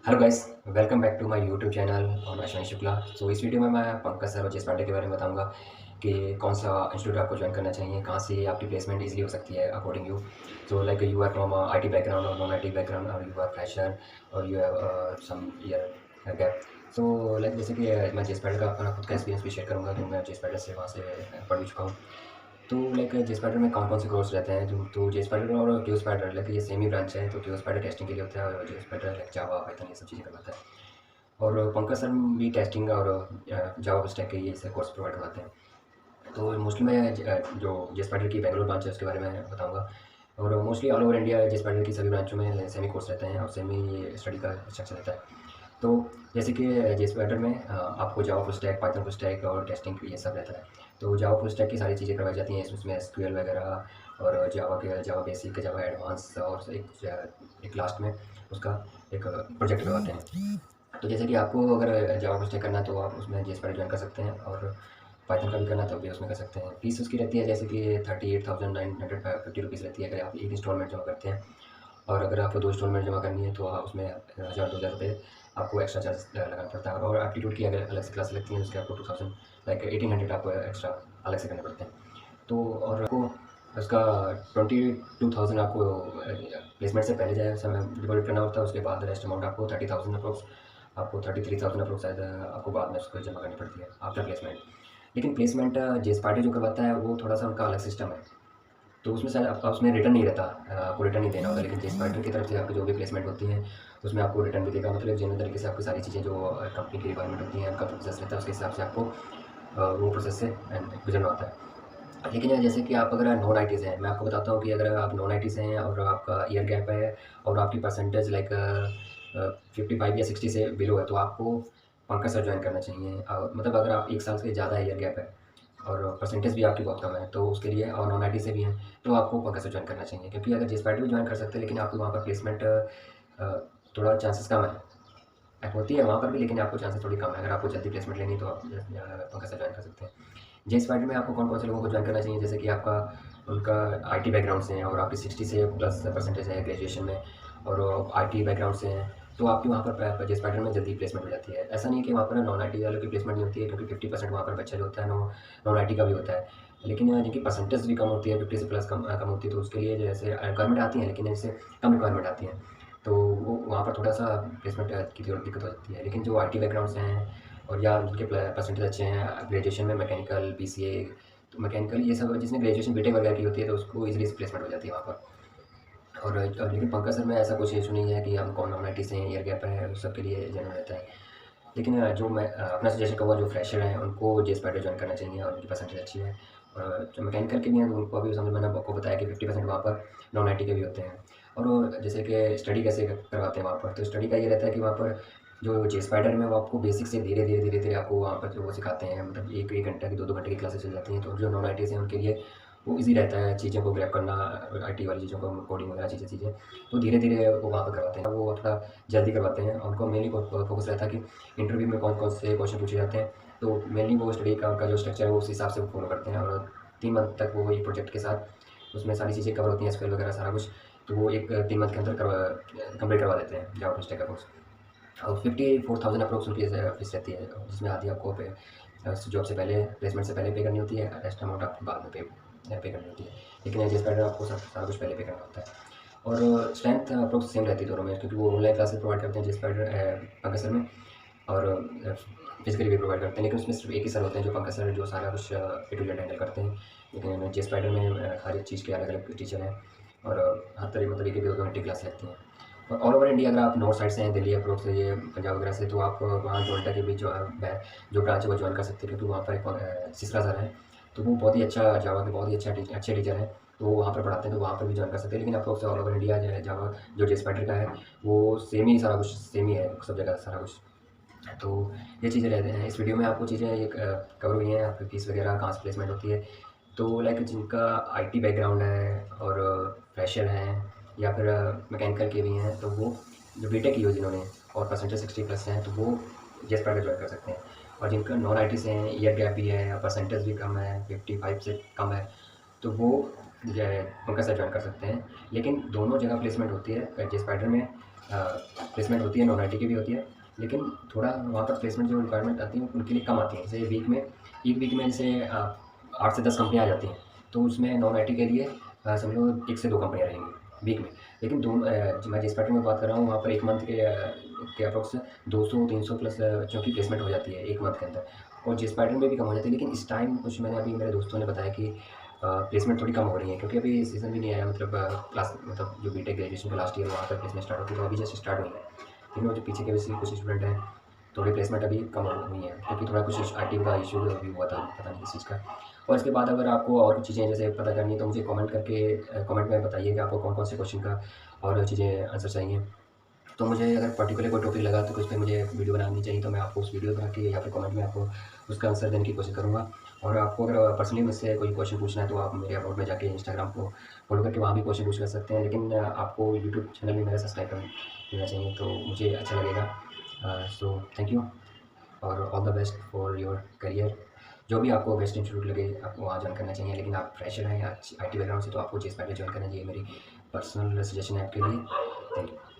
Hello guys, welcome back to my YouTube channel और मैं शनि शुक्ला। सो इस वीडियो में मैं पंकज सर और जेस पांडे के बारे में बताऊंगा कि कौन सा इंस्टीट्यूट आपको ज्वाइन करना चाहिए, कहाँ से आपकी प्लेसमेंट इजीली हो सकती है according you. So like you are from IT background और नॉन आईटी बैकग्राउंड और यू आर फ्रेशर और you have some year gap. So like जैसे कि मैं जेस पांडे का अपना खुद का एक्सपीरियंस भी शेयर करूँगा कि मैं जेस पांडे से वहाँ से पढ़ भी चुका हूँ। तो लाइक जे स्पाइडर में कौन-कौन से कोर्स रहते हैं तो जे स्पाइडर और क्यू स्पाइडर लाइक ये सेम ही ब्रांच है। तो क्यू स्पाइडर टेस्टिंग के लिए होता है और जे स्पाइडर लाइक जावा, पाइथन ये सब चीज़ें करवाता है। और पंकज सर भी टेस्टिंग और जावा स्टैक के ये से कोर्स प्रोवाइड करवाते हैं। तो मोस्टली मैं जो जे स्पाइडर की बेंगलुरु ब्रांच है उसके बारे में बताऊँगा। और मोस्टली ऑल ओवर इंडिया जे स्पाइडर की सभी ब्रांचों में सेम ही कोर्स रहते हैं और सेम ही स्टडी का स्ट्रक्चर रहता है। तो जैसे कि जेएस पैटर्न में आपको Java full stack, Python full stack और टेस्टिंग ये सब रहता है। तो जावा फुल स्टैक की सारी चीज़ें करवाई जाती हैं, इसमें एसक्यूएल वगैरह और जावा बेसिक, जावा एडवांस और एक लास्ट में उसका एक प्रोजेक्ट करवाते हैं। तो जैसे कि आपको अगर जावा फुल स्टैक करना है तो आप उसमें जेएस पैटर्न ज्वाइन कर सकते हैं और पाइथन का भी करना है तो भी उसमें कर सकते हैं। फीस उसकी रहती है जैसे कि 38,950 रुपीज़ रहती है अगर आप एक इंस्टॉलमेंट जमा करते हैं। और अगर आपको 2 इंस्टॉलमेंट जमा करनी है तो आप उसमें 1000-2000 रुपये आपको एक्स्ट्रा चार्ज लगाना पड़ता है। और एप्टीट्यूड की अगर अलग से क्लास लगती है उसके आपको 2000 लाइक 1800 आपको एक्स्ट्रा अलग से करने पड़ते हैं। तो और आपको उसका 22,000 आपको प्लेसमेंट से पहले जाए समय डिपॉजिट करना होता है। उसके बाद रेस्ट अमाउंट आपको 30,000 अप्रोक्स, आपको 33,000 अप्रोक्स शायद आपको बाद में उसको जमा करनी पड़ती है आफ्टर प्लेसमेंट। लेकिन प्लेसमेंट जेस पार्टी जो करवाता है वो थोड़ा सा उनका अलग सिस्टम है। तो उसमें शायद आपका उसमें रिटर्न नहीं रहता, आपको रिटर्न नहीं देना होता। लेकिन जेस पार्टनर की तरफ से आपकी जो भी प्लेसमेंट होती है उसमें आपको रिटर्न भी देगा। मतलब जेन्युइन तरीके से आपकी सारी चीज़ें जो कंपनी की रिक्वायरमेंट होती हैं, उनका प्रोसेस रहता है, उसके हिसाब से आपको वो प्रोसेस से गुजरना होता है। लेकिन जैसे कि आप अगर नॉन आईटी से हैं, मैं आपको बताता हूँ कि अगर आप नॉन आईटी से हैं और आपका ईयर गैप है और आपकी परसेंटेज लाइक 55 या 60 से बिलो है तो आपको पंकज सर ज्वाइन करना चाहिए। मतलब अगर आप 1 साल से ज़्यादा ईयर गैप है और परसेंटेज भी आपकी बहुत कम है तो उसके लिए, और नॉन आईटी से भी हैं, तो आपको पंकज सर ज्वाइन करना चाहिए। क्योंकि अगर जेएस भी ज्वाइन कर सकते हैं लेकिन आपको वहाँ पर प्लेसमेंट थोड़ा चांसेस कम है। होती है वहाँ पर भी लेकिन आपको चांसेस थोड़ी कम है। अगर आपको जल्दी प्लेसमेंट लेनी है तो आप पंकज सर ज्वाइन कर सकते हैं। जेएस पार्टी में आपको कौन-कौन से लोगों को ज्वाइन करना चाहिए, जैसे कि आपका उनका आईटी बैकग्राउंड से हैं और आपकी 60 से प्लस परसेंटेज है ग्रेजुएशन में और आईटी बैकग्राउंड से हैं, तो आपकी वहाँ पर जेएस पार्टी में जल्दी प्लेसमेंट हो जाती है। ऐसा नहीं है कि वहाँ पर नॉन आईटी वालों की प्लेसमेंट नहीं होती है, क्योंकि 50% वहाँ पर बच्चा जो होता है नॉन आईटी का भी होता है। लेकिन जिनकी परसेंटेज भी कम होती है, 50 से प्लस कम होती है, तो उसके लिए जैसे रिक्वायरमेंट आती है लेकिन इससे कम रिक्वायरमेंट आती है। तो वो वहाँ पर थोड़ा-सा प्लेसमेंट की थोड़ी दिक्कत हो जाती है। लेकिन जो आईटी बैकग्राउंड से हैं और या जिनके परसेंटेज अच्छे हैं ग्रेजुएशन में, मैकेनिकल, बीसीए, तो मैकेनिकल ये सब जिसने ग्रेजुएशन बीटेक वगैरह की होती है तो उसको ईज़िली प्लेसमेंट हो जाती है वहाँ पर। और लेकिन पंकज सर में ऐसा कुछ इशू नहीं है कि हम कौन नॉन आईटी से हैं, ईयर गैप है, उस सब के लिए जेन्युइन रहता है। लेकिन जो मैं अपना सजेशन कहूँगा, जो फ्रेशर हैं उनको जेएस पैटर्न ज्वाइन करना चाहिए और उनकी परसेंटेज अच्छी है। और जो मैकेनिकल के भी हैं तो उनको अभी समझ, मैंने आपको बताया कि 50% वहाँ पर नॉन आईटी के भी होते हैं। और वो जैसे कि स्टडी कैसे करवाते हैं वहाँ पर, तो स्टडी का ये रहता है कि वहाँ पर जो जेएस पैटर्न में वो आपको बेसिक से धीरे धीरे आपको वहाँ पर जो वो सिखाते हैं। मतलब एक एक घंटा की, दो दो घंटे की क्लासेस चल जाती हैं। तो जो नॉन आईटी हैं उनके लिए वो ईजी रहता है चीज़ों को ग्रैब करना, आईटी वाली चीज़ों को, कोडिंग वगैरह चीज़ें तो धीरे धीरे वो वहाँ पर करवाते हैं। वो थोड़ा जल्दी करवाते हैं। उनको मेनली फोकस रहता है कि इंटरव्यू में कौन-कौन से क्वेश्चन पूछे जाते हैं, तो मेनली वो स्टडी का उनका जो स्ट्रक्चर है वो उस हिसाब से वो फॉलो करते हैं। और 3 मंथ तक वो एक प्रोजेक्ट के साथ उसमें सारी चीज़ें कवर होती हैं, एसक्यूएल वगैरह सारा कुछ, तो वो एक 3 मंथ के अंदर कंप्लीट करवा देते हैं जावा फुल स्टैक का कोर्स। और 54,000 अप्रोक्स उनकी फीस रहती है, जिसमें आधी आपको जॉब से पहले, प्लेसमेंट से पहले पे करनी होती है, रेस्ट अमाउंट आपको बाद में पे करनी होती है। लेकिन जिस पैटर्न आपको सारा कुछ पहले पे करना होता है। और स्ट्रेंथ अप्रोक्स सेम रहती है दोनों में, क्योंकि वो ऑनलाइन क्लासेस प्रोवाइड करते हैं जिस पैटर्न पंकज सर में, और फिजिकली भी प्रोवाइड करते हैं। लेकिन उसमें सिर्फ एक ही सर होते हैं जो पंकज सर, जो सारा कुछ ए टू जेड हैंडल करते हैं। लेकिन जिस पैटर्न में हर एक चीज़ के अलग अलग टीचर हैं और हर तरह मतलब एक एक दो दो घंटे क्लास लगती हैं। और ऑल ओवर इंडिया अगर आप नॉर्थ साइड से हैं, दिल्ली अप्रोच से, ये पंजाब वगैरह से, तो आप वहाँ जोल्टा के भी जो ब्रांच है वो ज्वाइन कर सकते हैं, क्योंकि वहाँ पर एक सिसरा सर हैं, तो वो बहुत ही अच्छा जावा के बहुत ही अच्छे टीचर हैं। तो वो वहाँ पर पढ़ाते हैं, तो वहाँ पर भी ज्वाइन कर सकते हैं। लेकिन अप्रोच से ऑल ओवर इंडिया जो है जावा जो जे स्पाइडर का है वो सेम ही, सारा कुछ सेम ही है सब जगह सारा कुछ। तो ये चीज़ें रहते हैं। इस वीडियो में आपको चीज़ें ये कवर हुई हैं, आपकी फीस वगैरह कहाँ से प्लेसमेंट होती है। तो लाइक जिनका आईटी बैकग्राउंड है और फ्रेशर हैं या फिर मैकेनिकल के भी हैं, तो वो जो बीटेक की हो जिन्होंने और परसेंटेज 60 प्लस हैं, तो वो जेएस पैटर्न ज्वाइन कर सकते हैं। और जिनका नॉन आईटी से हैं, ईयर गैप भी है, परसेंटेज भी कम है, 55 से कम है, तो वो पंकज सर ज्वाइन कर सकते हैं। लेकिन दोनों जगह प्लेसमेंट होती है। जेएस पैटर्न में प्लेसमेंट होती है, नॉन आईटी की भी होती है, लेकिन थोड़ा वहाँ पर प्लेसमेंट जो रिक्वायरमेंट आती है उनके लिए कम आती है। जैसे एक वीक में जैसे 8 से 10 कंपनियाँ आ जाती हैं, तो उसमें नॉन आईटी के लिए समझ लो 1 से 2 कंपनियाँ रहेंगी वीक में। लेकिन मैं जिस पैटर्न में बात कर रहा हूँ वहाँ पर 1 मंथ के अप्रॉक्स 200-300 प्लस जो कि प्लेसमेंट हो जाती है 1 मंथ के अंदर, और जिस पैटर्न में भी कम हो जाती है। लेकिन इस टाइम कुछ मैंने अभी मेरे दोस्तों ने बताया कि प्लेसमेंट थोड़ी कम हो रही है, क्योंकि अभी सीज़न भी नहीं आया, मतलब क्लास मतलब जो बीटेक ग्रेजुएशन का लास्ट ईयर वहाँ पर प्लेसमेंट स्टार्ट होती है, तो अभी जस्ट स्टार्ट हुई है। लेकिन वो जो पीछे के वैसे कुछ स्टूडेंट हैं, थोड़ी प्लेसमेंट अभी कम हुई है, क्योंकि थोड़ा कुछ आईटी का इशू भी हुआ था, पता नहीं किस चीज़ का। और इसके बाद अगर आपको और कुछ चीज़ें जैसे पता करनी है तो मुझे कमेंट में बताइए कि आपको कौन-कौन से क्वेश्चन का और चीज़ें आंसर चाहिए। तो मुझे अगर पर्टिकुलर कोई टॉपिक लगा तो उस पे मुझे वीडियो बनानी चाहिए, तो मैं आपको उस वीडियो बना के या फिर कमेंट में आपको उसका आंसर देने की कोशिश करूँगा। और आपको अगर पर्सनली मुझसे कोई क्वेश्चन पूछना है तो आप मेरे अकाउंट में जाके इंस्टाग्राम को फॉलो करके वहाँ भी क्वेश्चन पूछ कर सकते हैं। लेकिन आपको यूट्यूब चैनल भी मेरा सब्सक्राइब कर देना चाहिए, तो मुझे अच्छा लगेगा। सो थैंक यू और all the best for your career. जो भी आपको बेस्ट इंस्टीट्यूट लगे आपको वहाँ ज्वाइन करना चाहिए। लेकिन आप फ्रेशर हैं या आईटी बैकग्राउंड से, तो आपको जेएस पैकेज ज्वाइन करना चाहिए, मेरी पर्सनल सजेशन है आपके लिए। Thank you.